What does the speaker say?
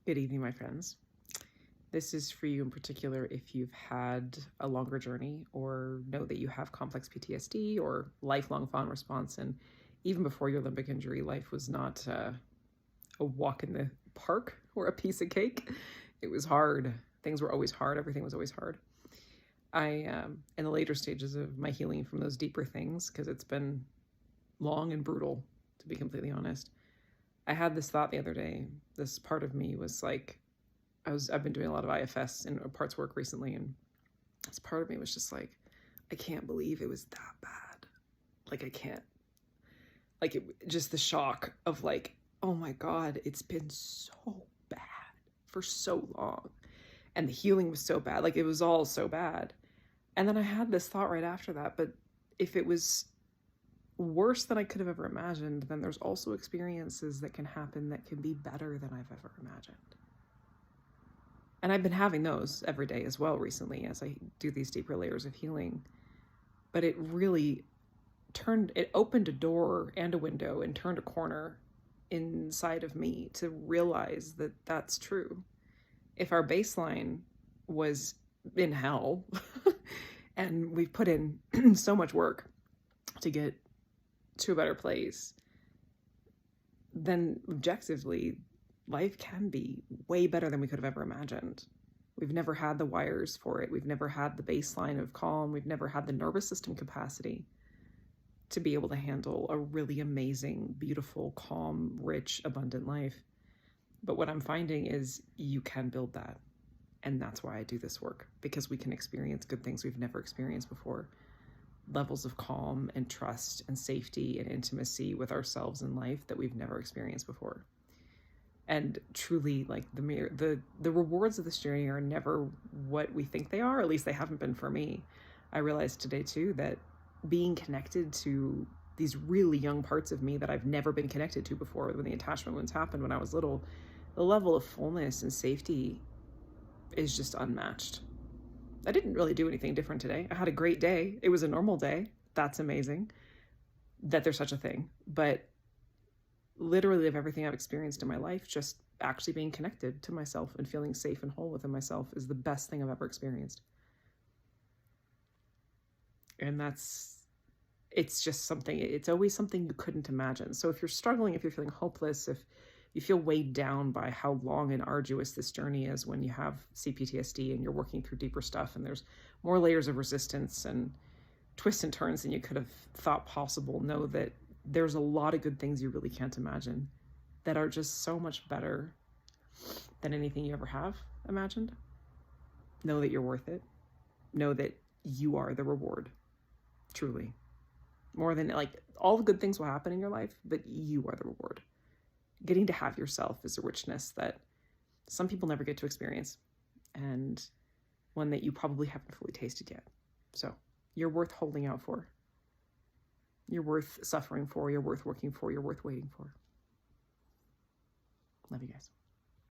Good evening, my friends. This is for you in particular if you've had a longer journey or know that you have complex PTSD or lifelong fawn response. And even before your limbic injury, life was not a walk in the park or a piece of cake. It was hard. Things were always hard. Everything was always hard. In the later stages of my healing from those deeper things, because it's been long and brutal, to be completely honest, I had this thought the other day. This part of me was like, I've been doing a lot of IFS and parts work recently, and this part of me was just like, I can't believe it was that bad. Like, I can't, like, just the shock of like, oh my God, it's been so bad for so long. And the healing was so bad. Like, it was all so bad. And then I had this thought right after that, but if it was worse than I could have ever imagined, then there's also experiences that can happen that can be better than I've ever imagined. And I've been having those every day as well recently as I do these deeper layers of healing. But it really it opened a door and a window and turned a corner inside of me to realize that that's true. If our baseline was in hell and we've put in so much work to get to a better place, then objectively, life can be way better than we could have ever imagined. We've never had the wires for it. We've never had the baseline of calm. We've never had the nervous system capacity to be able to handle a really amazing, beautiful, calm, rich, abundant life. But what I'm finding is you can build that. And that's why I do this work, because we can experience good things we've never experienced before. Levels of calm and trust and safety and intimacy with ourselves in life that we've never experienced before. And truly, like, the rewards of this journey are never what we think they are. At least they haven't been for me. I realized today too that being connected to these really young parts of me that I've never been connected to before, when the attachment wounds happened when I was little, the level of fullness and safety is just unmatched. I didn't really do anything different today. I had a great day. It was a normal day. That's amazing that there's such a thing. But literally, of everything I've experienced in my life, just actually being connected to myself and feeling safe and whole within myself is the best thing I've ever experienced. And it's just something, it's always something you couldn't imagine. So if you're struggling, if you're feeling hopeless, if you feel weighed down by how long and arduous this journey is when you have CPTSD and you're working through deeper stuff and there's more layers of resistance and twists and turns than you could have thought possible, know that there's a lot of good things you really can't imagine that are just so much better than anything you ever have imagined. Know that you're worth it. Know that you are the reward, truly. More than, like, all the good things will happen in your life, but you are the reward. Getting to have yourself is a richness that some people never get to experience, and one that you probably haven't fully tasted yet. So you're worth holding out for. You're worth suffering for. You're worth working for. You're worth waiting for. Love you guys.